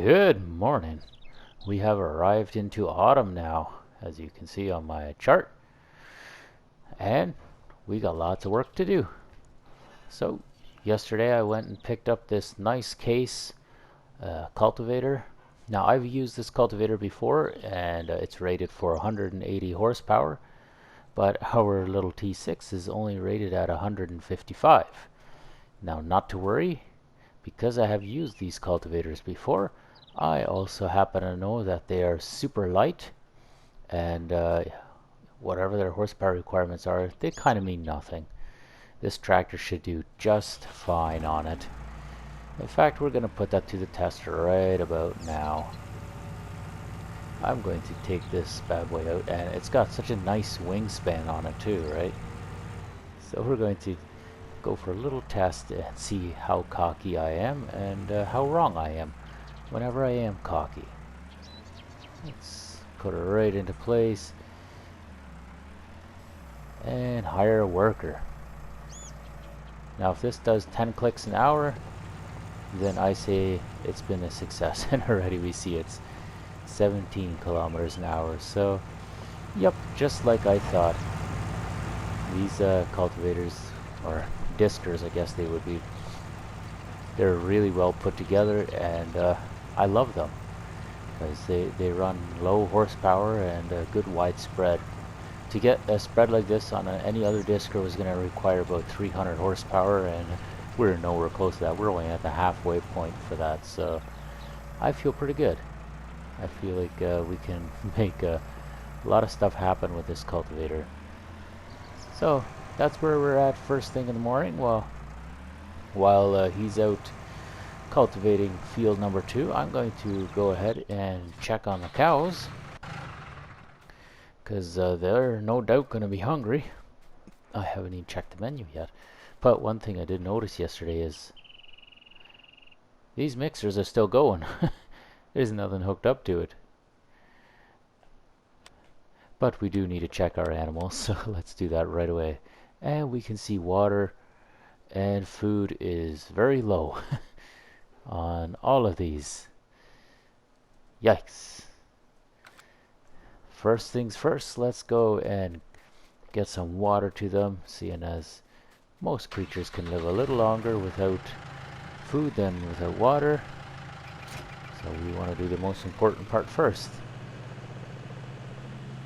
Good morning. We have arrived into autumn now, as you can see on my chart, and we got lots of work to do. So, yesterday I went and picked up this nice case cultivator. Now, I've used this cultivator before, and it's rated for 180 horsepower, but our little T6 is only rated at 155. Now, not to worry, because I have used these cultivators before, I also happen to know that they are super light, and whatever their horsepower requirements are, they kind of mean nothing. This tractor should do just fine on it. In fact, we're going to put that to the test right about now. I'm going to take this bad boy out, and it's got such a nice wingspan on it too, right? So we're going to go for a little test and see how cocky I am and how wrong I am whenever I am cocky. Let's put it right into place and hire a worker. Now if this does 10 clicks an hour, then I say it's been a success. And already we see it's 17 kilometers an hour. So yep, just like I thought. These cultivators, or diskers I guess they would be, they're really well put together, and I love them because they run low horsepower and a good wide spread. To get a spread like this on any other disker was going to require about 300 horsepower, and we're nowhere close to that. We're only at the halfway point for that, so I feel pretty good. I feel like we can make a lot of stuff happen with this cultivator. So that's where we're at first thing in the morning. While he's out cultivating field number 2, I'm going to go ahead and check on the cows, because they're no doubt going to be hungry. I haven't even checked the menu yet. But one thing I did notice yesterday is these mixers are still going. There's nothing hooked up to it. But we do need to check our animals, so let's do that right away. And we can see water and food is very low on all of these. Yikes. First things first, let's go and get some water to them, seeing as most creatures can live a little longer without food than without water. So we want to do the most important part first.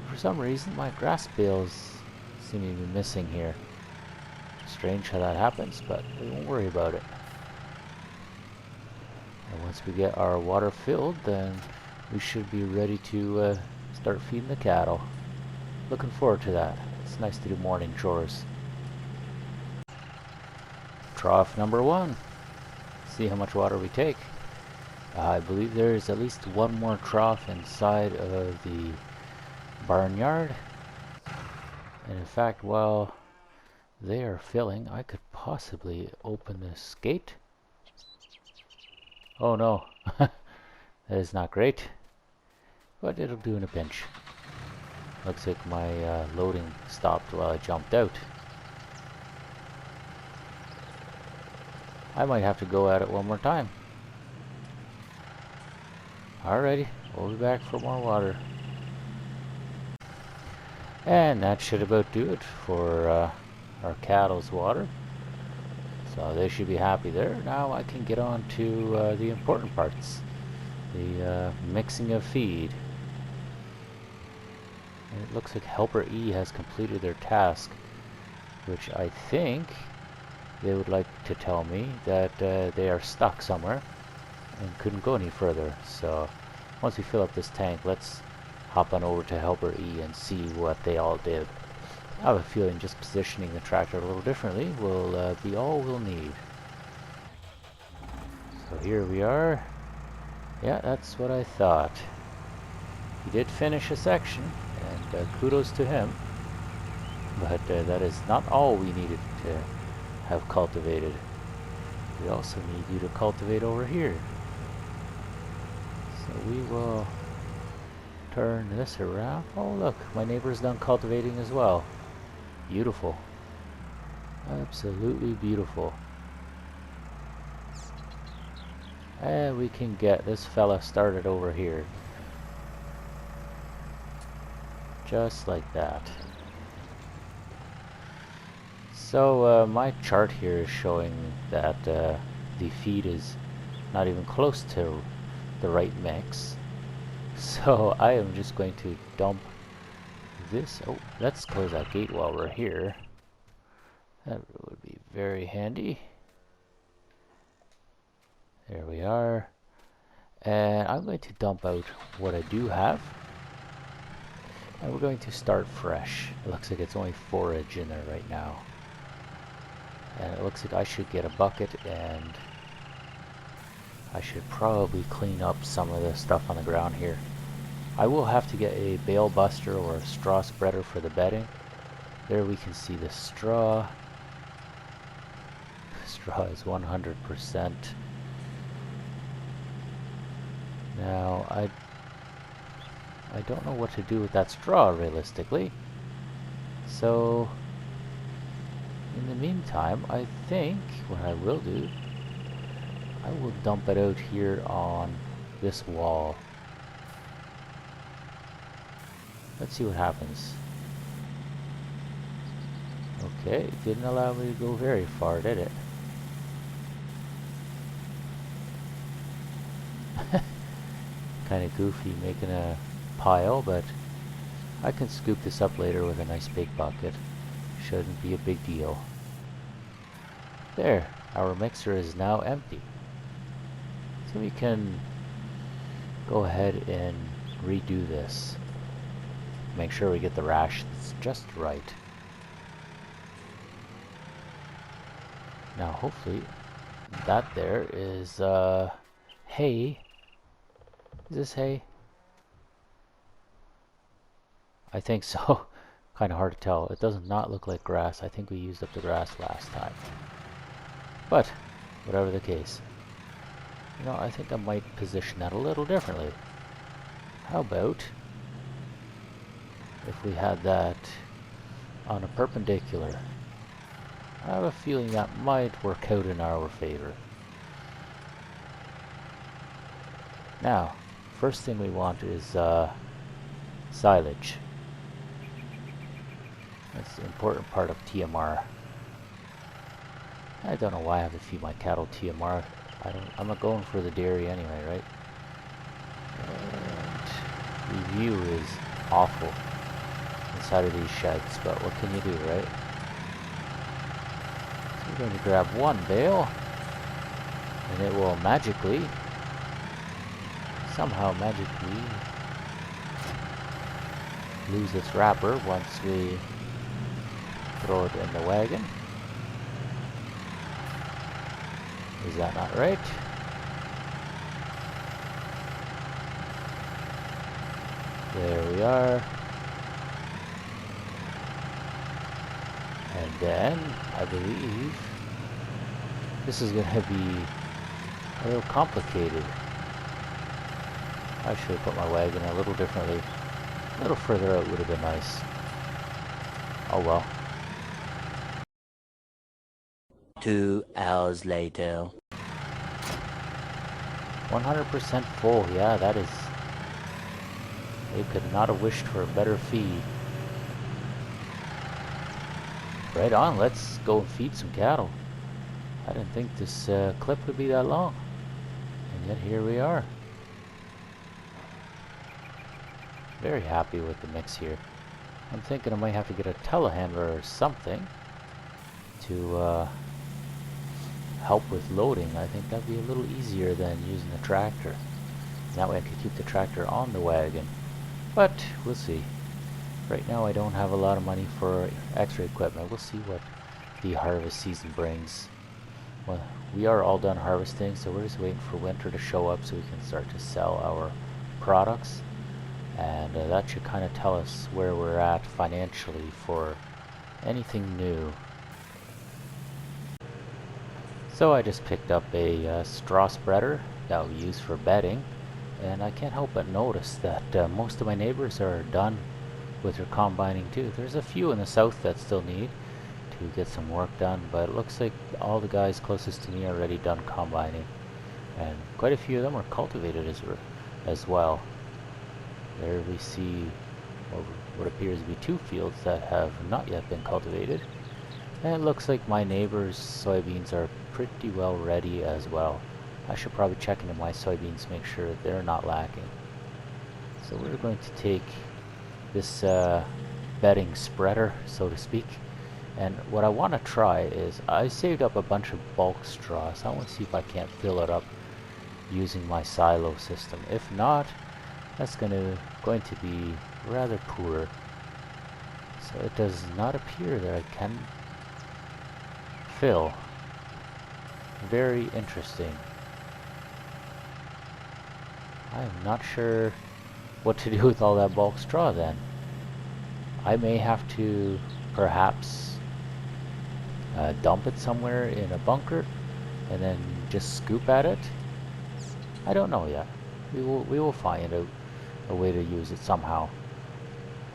For some reason my grass bales seem to be missing here. Strange how that happens, but we won't worry about it. And once we get our water filled, then we should be ready to start feeding the cattle. Looking forward to that. It's nice to do morning chores. Trough number 1. See how much water we take. I believe there is at least one more trough inside of the barnyard. And in fact, while they are filling, I could possibly open this gate. Oh no, that is not great, but it'll do in a pinch. Looks like my loading stopped while I jumped out. I might have to go at it one more time. Alrighty, we'll be back for more water. And that should about do it for our cattle's water. So they should be happy there. Now I can get on to the important parts. The mixing of feed. And it looks like Helper E has completed their task, which I think they would like to tell me that they are stuck somewhere and couldn't go any further. So once we fill up this tank, let's hop on over to Helper E and see what they all did. I have a feeling just positioning the tractor a little differently will be all we'll need. So here we are. Yeah, that's what I thought. He did finish a section, and kudos to him. But that is not all we needed to have cultivated. We also need you to cultivate over here. So we will turn this around. Oh look, my neighbor's done cultivating as well. Beautiful. Absolutely beautiful. And we can get this fella started over here. Just like that. So my chart here is showing that the feed is not even close to the right mix. So I am just going to dump this. Oh, let's close that gate while we're here. That would be very handy. There we are. And I'm going to dump out what I do have. And we're going to start fresh. It looks like it's only forage in there right now. And it looks like I should get a bucket, and I should probably clean up some of the stuff on the ground here. I will have to get a bale buster or a straw spreader for the bedding. There we can see the straw. Straw is 100%. Now, I don't know what to do with that straw realistically. So, in the meantime, I think what I will do, I will dump it out here on this wall. Let's see what happens. Okay, it didn't allow me to go very far, did it? Kind of goofy making a pile, but I can scoop this up later with a nice big bucket. Shouldn't be a big deal. There, our mixer is now empty. So we can go ahead and redo this. Make sure we get the rations just right. Now hopefully that there is hay. Is this hay? I think so. Kind of hard to tell. It does not look like grass. I think we used up the grass last time. But, whatever the case. You know, I think I might position that a little differently. How about if we had that on a perpendicular? I have a feeling that might work out in our favor. Now, first thing we want is silage. That's an important part of TMR. I don't know why I have to feed my cattle TMR. I'm not going for the dairy anyway, right? And the view is awful inside of these sheds, but what can you do, right? So we're going to grab one bale, and it will magically, somehow magically, lose its wrapper once we throw it in the wagon. Is that not right? There we are. And then, I believe, this is going to be a little complicated. I should have put my wagon a little differently. A little further out would have been nice. Oh well. 2 hours later. 100% full, yeah, that is... They could not have wished for a better feed. Right on, let's go and feed some cattle. I didn't think this clip would be that long. And yet here we are. Very happy with the mix here. I'm thinking I might have to get a telehandler or something to help with loading. I think that'd be a little easier than using the tractor. That way I could keep the tractor on the wagon. But we'll see. Right now I don't have a lot of money for extra equipment. We'll see what the harvest season brings. Well, we are all done harvesting, so we're just waiting for winter to show up so we can start to sell our products. And that should kind of tell us where we're at financially for anything new. So I just picked up a straw spreader that we use for bedding, and I can't help but notice that most of my neighbors are done with their combining too. There's a few in the south that still need to get some work done, but it looks like all the guys closest to me are already done combining. And quite a few of them are cultivated as well. There we see what appears to be 2 fields that have not yet been cultivated. And it looks like my neighbor's soybeans are pretty well ready as well. I should probably check into my soybeans, make sure that they're not lacking. So we're going to take this bedding spreader, so to speak. And what I want to try is, I saved up a bunch of bulk straw, so I want to see if I can't fill it up using my silo system. If not, that's going to be rather poor. So it does not appear that I can fill. Very interesting. I am not sure what to do with all that bulk straw then. I may have to perhaps dump it somewhere in a bunker and then just scoop at it. I don't know yet. We will find out a way to use it somehow.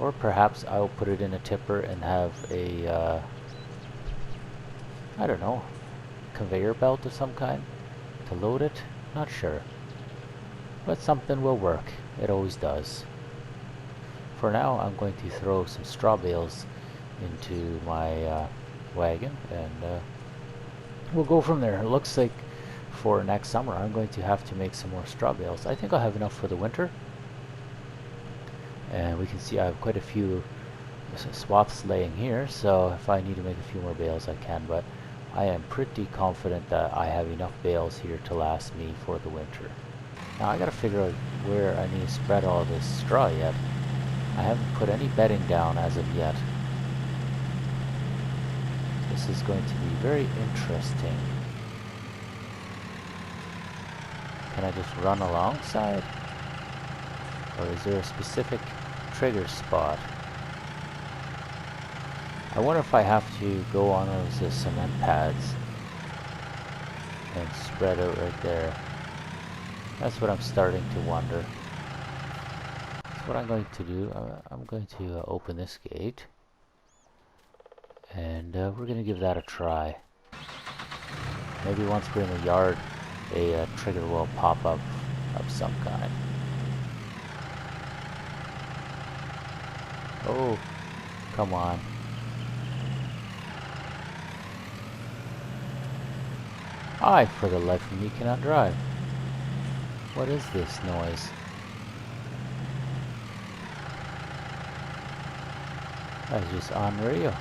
Or perhaps I'll put it in a tipper and have a I don't know, conveyor belt of some kind to load it. Not sure. But something will work. It always does. For now, I'm going to throw some straw bales into my wagon, and we'll go from there. It looks like for next summer, I'm going to have to make some more straw bales. I think I'll have enough for the winter. And we can see I have quite a few swaths laying here, so if I need to make a few more bales, I can, but I am pretty confident that I have enough bales here to last me for the winter. Now I gotta figure out where I need to spread all this straw yet. I haven't put any bedding down as of yet. This is going to be very interesting. Can I just run alongside? Or is there a specific trigger spot? I wonder if I have to go on those cement pads and spread out right there. That's what I'm starting to wonder. So what I'm going to do, I'm going to open this gate, and we're going to give that a try. Maybe once we're in the yard, a trigger will pop up of some kind. Oh, come on. I, for the life of me, cannot drive. What is this noise? That's just unreal.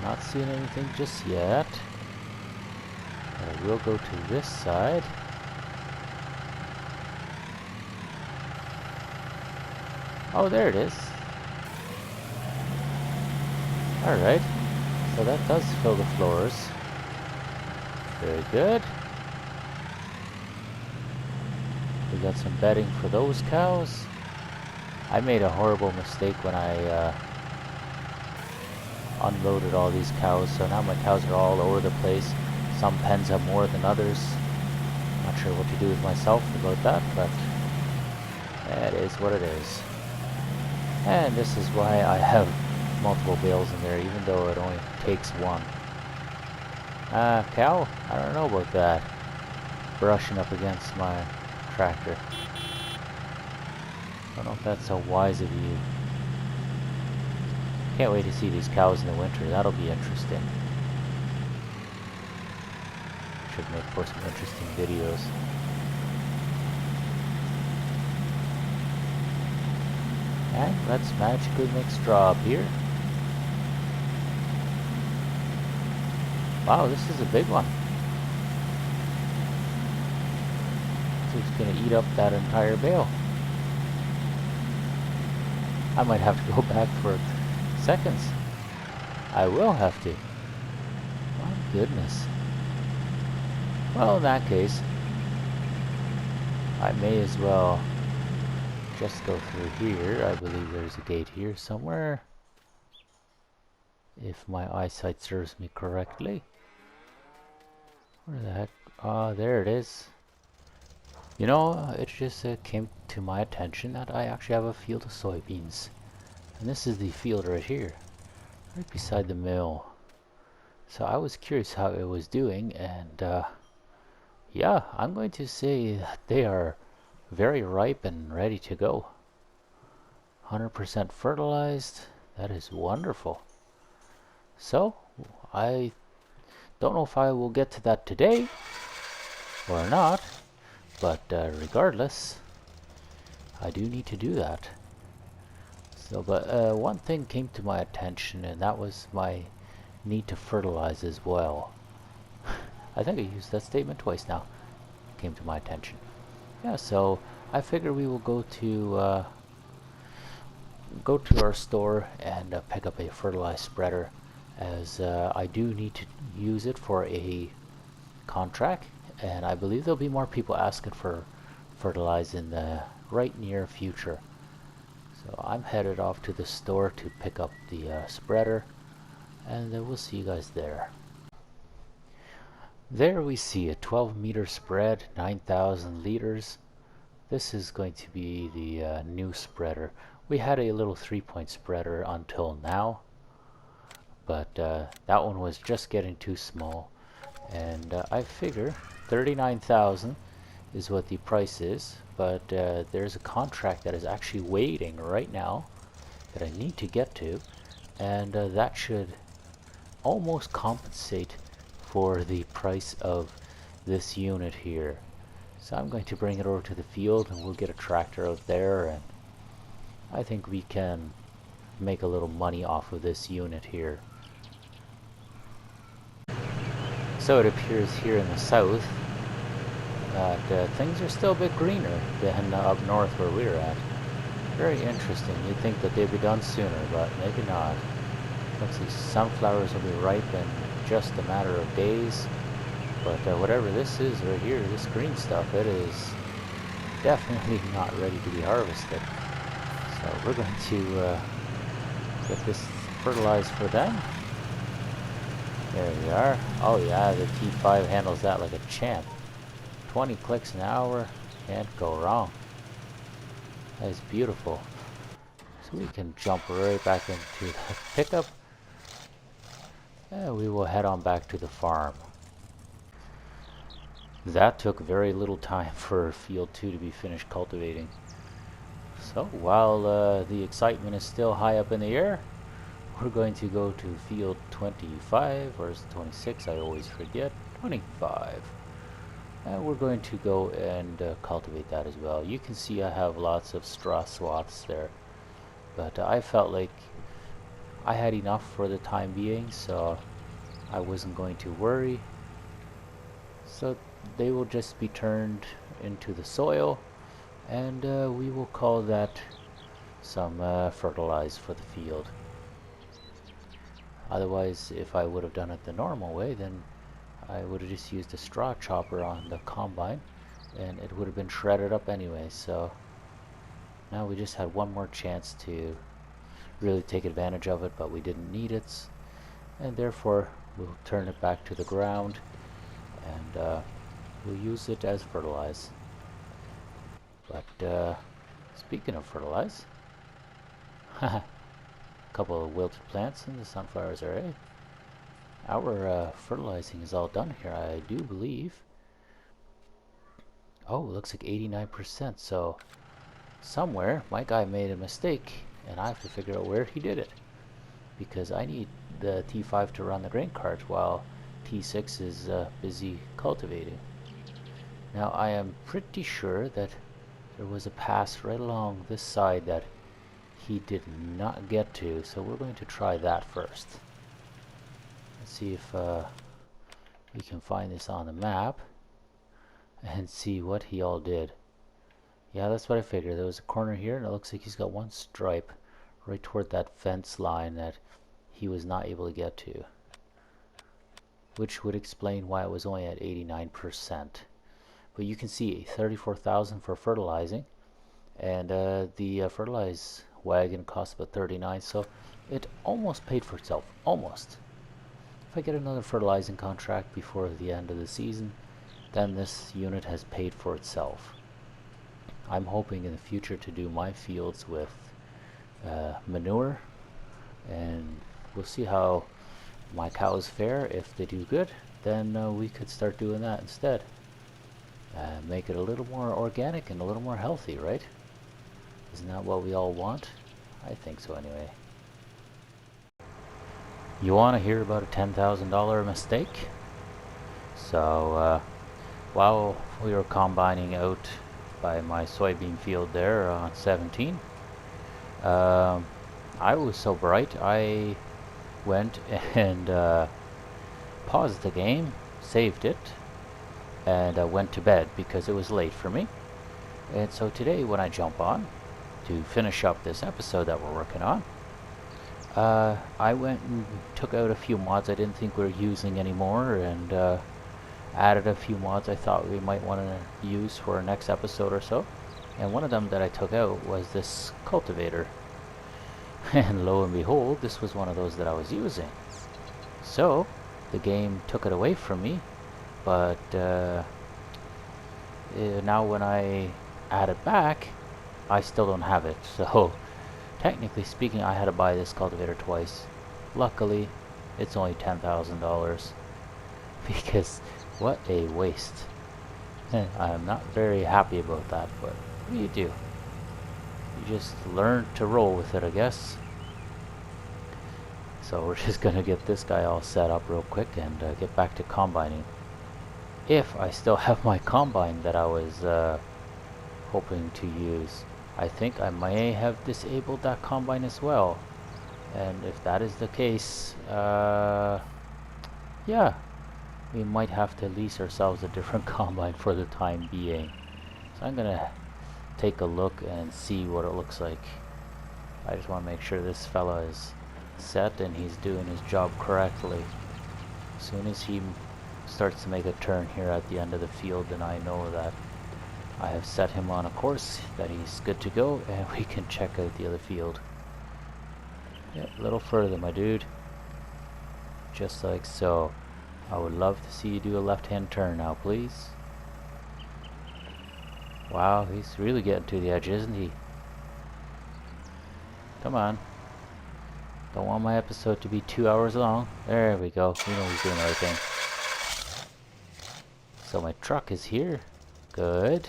Not seeing anything just yet. I will go to this side. Oh, there it is. Alright. So that does fill the floors. Very good. We got some bedding for those cows. I made a horrible mistake when I unloaded all these cows, so now my cows are all over the place. Some pens have more than others. Not sure what to do with myself about that, but it is what it is. And this is why I have multiple bales in there, even though it only takes one. Cow? I don't know about that. Brushing up against my tractor. I don't know if that's so wise of you. Can't wait to see these cows in the winter. That'll be interesting. Should make for some interesting videos. And let's magically make straw up here. Wow, this is a big one. It's gonna eat up that entire bale. I might have to go back for seconds. I will have to. My goodness. Well, in that case, I may as well just go through here. I believe there's a gate here somewhere, if my eyesight serves me correctly. Where the heck? Ah, there it is. You know, it just came to my attention that I actually have a field of soybeans. And this is the field right here, right beside the mill. So I was curious how it was doing, and yeah, I'm going to say that they are very ripe and ready to go. 100% fertilized. That is wonderful. So I don't know if I will get to that today or not, but regardless, I do need to do that. So, but one thing came to my attention, and that was my need to fertilize as well. I think I used that statement twice now. Came to my attention. Yeah, so I figure we will go to our store and pick up a fertilizer spreader, as I do need to use it for a contract, and I believe there'll be more people asking for fertilizer in the right near future. So I'm headed off to the store to pick up the spreader, and we'll see you guys there. There we see a 12-meter spread, 9,000 liters. This is going to be the new spreader. We had a little 3-point spreader until now, but that one was just getting too small, and I figure 39,000 is what the price is, but there's a contract that is actually waiting right now that I need to get to, and that should almost compensate for the price of this unit here. So I'm going to bring it over to the field, and we'll get a tractor out there, and I think we can make a little money off of this unit here. So it appears here in the south that things are still a bit greener than up north where we're at. Very interesting. You'd think that they'd be done sooner, but maybe not. Looks like sunflowers will be ripe in just a matter of days. But whatever this is right here, this green stuff, it is definitely not ready to be harvested. So we're going to get this fertilized for them. There we are. Oh yeah, the T5 handles that like a champ. 20 clicks an hour, can't go wrong. That is beautiful. So we can jump right back into the pickup, and we will head on back to the farm. That took very little time for field 2 to be finished cultivating. So while the excitement is still high up in the air, we're going to go to field 25, or is it 26? I always forget. 25. And we're going to go and cultivate that as well. You can see I have lots of straw swaths there, but I felt like I had enough for the time being, so I wasn't going to worry. So they will just be turned into the soil, and we will call that some fertilize for the field. Otherwise, if I would have done it the normal way, then I would have just used a straw chopper on the combine, and it would have been shredded up anyway. So now we just had one more chance to really take advantage of it, but we didn't need it, and therefore we'll turn it back to the ground, and we'll use it as fertilize. But speaking of fertilize, a couple of wilted plants and the sunflowers are ready. Our fertilizing is all done here, I do believe. Oh, looks like 89%, so somewhere my guy made a mistake, and I have to figure out where he did it, because I need the T5 to run the grain cart while T6 is busy cultivating. Now I am pretty sure that there was a pass right along this side that he did not get to, so we're going to try that first. Let's see if we can find this on the map and see what he all did. Yeah, that's what I figured. There was a corner here, and it looks like he's got one stripe right toward that fence line that he was not able to get to, which would explain why it was only at 89%. But you can see 34,000 for fertilizing, and the fertilize wagon cost about 39, so it almost paid for itself. Almost. If I get another fertilizing contract before the end of the season, then this unit has paid for itself. I'm hoping in the future to do my fields with manure, and we'll see how my cows fair. If they do good, then we could start doing that instead. Make it a little more organic and a little more healthy, right? Isn't that what we all want? I think so anyway. You want to hear about a $10,000 mistake? So while we were combining out by my soybean field there on 17, I was so bright I went and paused the game, saved it, and went to bed because it was late for me. And so today when I jump on to finish up this episode that we're working on, I went and took out a few mods I didn't think we were using anymore, and added a few mods I thought we might want to use for our next episode or so. And one of them that I took out was this cultivator. And lo and behold, this was one of those that I was using. So the game took it away from me, but now when I add it back, I still don't have it. So technically speaking, I had to buy this cultivator twice. Luckily, it's only $10,000 because what a waste. I'm not very happy about that, but what do? You just learn to roll with it, I guess. So we're just gonna get this guy all set up real quick and get back to combining. If I still have my combine that I was hoping to use. I think I may have disabled that combine as well. And if that is the case, yeah, we might have to lease ourselves a different combine for the time being. So I'm gonna take a look and see what it looks like. I just want to make sure this fella is set and he's doing his job correctly. As soon as he starts to make a turn here at the end of the field, then I know that I have set him on a course, that he's good to go, and we can check out the other field. Yeah, a little further, my dude. Just like so. I would love to see you do a left-hand turn now, please. Wow, he's really getting to the edge, isn't he? Come on. Don't want my episode to be 2 hours long. There we go. We know he's doing the right thing. So my truck is here. Good.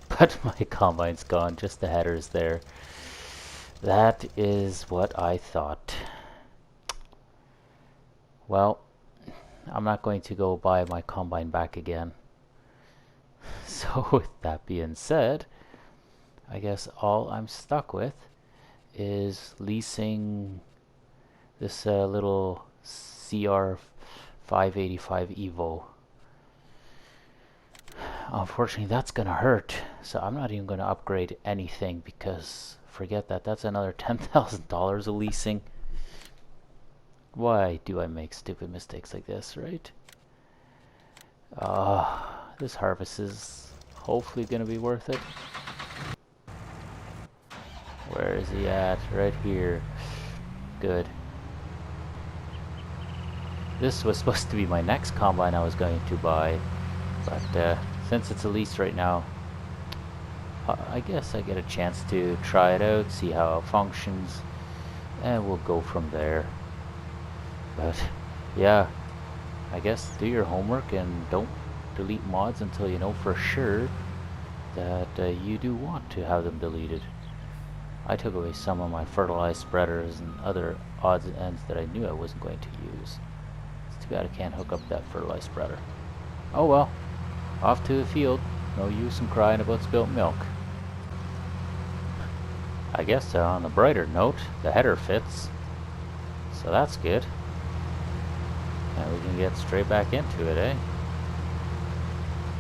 But my combine's gone. Just the header's there. That is what I thought. Well, I'm not going to go buy my combine back again. So with that being said, I guess all I'm stuck with is leasing this little CR 585 Evo. Unfortunately, that's gonna hurt, so I'm not even gonna upgrade anything because forget that. That's another $10,000 of leasing. Why do I make stupid mistakes like this, right? This harvest is hopefully gonna be worth it. Where is he at? Right here. Good. This was supposed to be my next combine I was going to buy, but since it's a lease right now, I guess I get a chance to try it out, see how it functions, and we'll go from there. But yeah, I guess do your homework and don't delete mods until you know for sure that you do want to have them deleted. I took away some of my fertilized spreaders and other odds and ends that I knew I wasn't going to use. It's too bad I can't hook up that fertilized spreader. Oh well, off to the field. No use in crying about spilt milk. I guess on a brighter note, the header fits, so that's good. And we can get straight back into it, eh?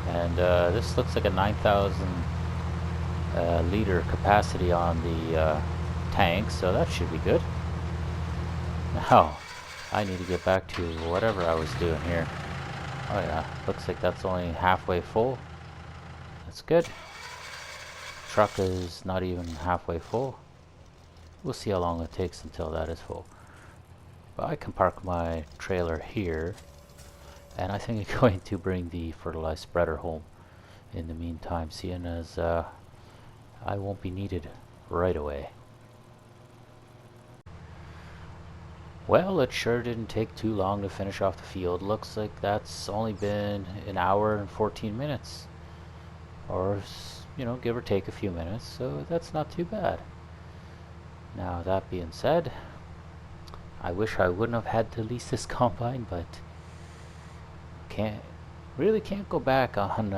And this looks like a 9,000 liter capacity on the tank, so that should be good. Now, I need to get back to whatever I was doing here. Oh yeah, looks like that's only halfway full. That's good. Truck is not even halfway full. We'll see how long it takes until that is full. But I can park my trailer here, and I think I'm going to bring the fertilized spreader home in the meantime, seeing as I won't be needed right away. Well, it sure didn't take too long to finish off the field. Looks like that's only been an hour and 14 minutes. Or, give or take a few minutes, so that's not too bad. Now, that being said, I wish I wouldn't have had to lease this combine, but can't really can't go back on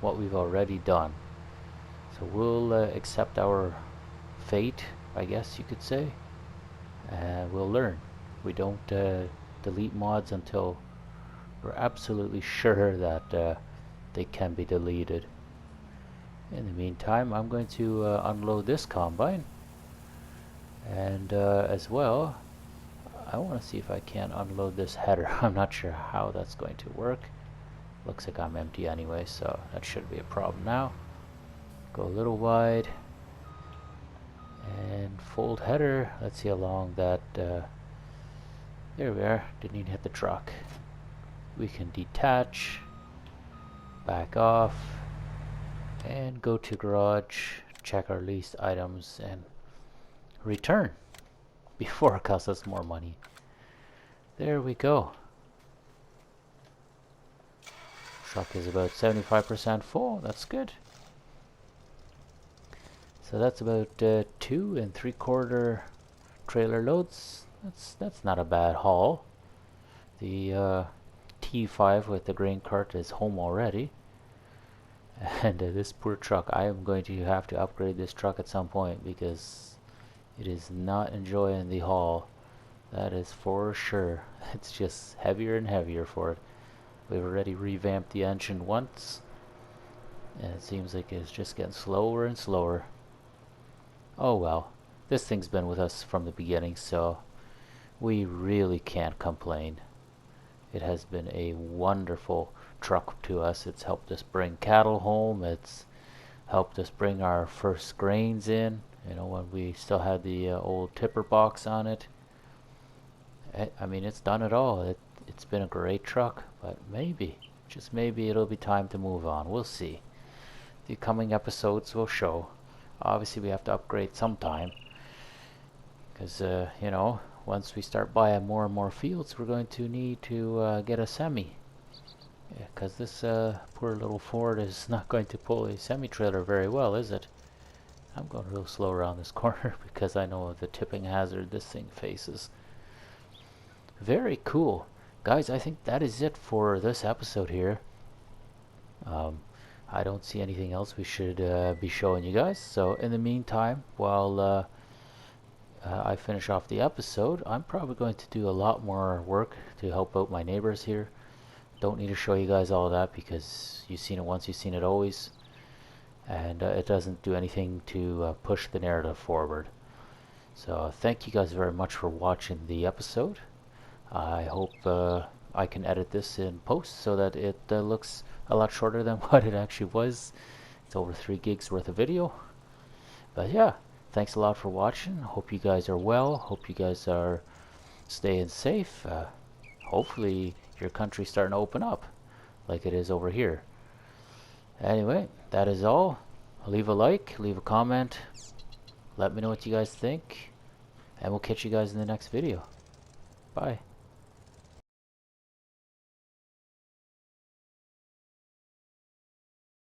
what we've already done. So we'll accept our fate, I guess you could say, and we'll learn. We don't delete mods until we're absolutely sure that they can be deleted. In the meantime, I'm going to unload this combine, and as well, I want to see if I can unload this header. I'm not sure how that's going to work. Looks like I'm empty anyway, so that shouldn't be a problem now. Go a little wide and fold header. Let's see how long that there we are. Didn't even hit the truck. We can detach, back off, and go to garage, check our leased items, and return before it costs us more money. There we go. Truck is about 75% full. That's good. So that's about 2 3/4 trailer loads. That's not a bad haul. The T5 with the grain cart is home already. And this poor truck, I am going to have to upgrade this truck at some point because it is not enjoying the haul. That is for sure. It's just heavier and heavier for it. We've already revamped the engine once, and it seems like it's just getting slower and slower. Oh well, this thing's been with us from the beginning, so we really can't complain. It has been a wonderful truck to us. It's helped us bring cattle home. It's helped us bring our first grains in, when we still had the old tipper box on it. I mean, it's done it all. It's been a great truck, but maybe, just maybe it'll be time to move on. We'll see. The coming episodes will show. Obviously, we have to upgrade sometime because, once we start buying more and more fields, we're going to need to get a semi. Because this poor little Ford is not going to pull a semi-trailer very well, is it? I'm going a little slow around this corner because I know the tipping hazard this thing faces. Very cool. Guys, I think that is it for this episode here. I don't see anything else we should be showing you guys. So in the meantime, while I finish off the episode, I'm probably going to do a lot more work to help out my neighbors here. Don't need to show you guys all that because you've seen it once, you've seen it always. And it doesn't do anything to push the narrative forward. So thank you guys very much for watching the episode. I hope I can edit this in post so that it looks a lot shorter than what it actually was. It's over 3 gigs worth of video. But yeah, thanks a lot for watching. Hope you guys are well. Hope you guys are staying safe. Hopefully your country's starting to open up like it is over here. Anyway, that is all. Leave a like, leave a comment. Let me know what you guys think. And we'll catch you guys in the next video. Bye.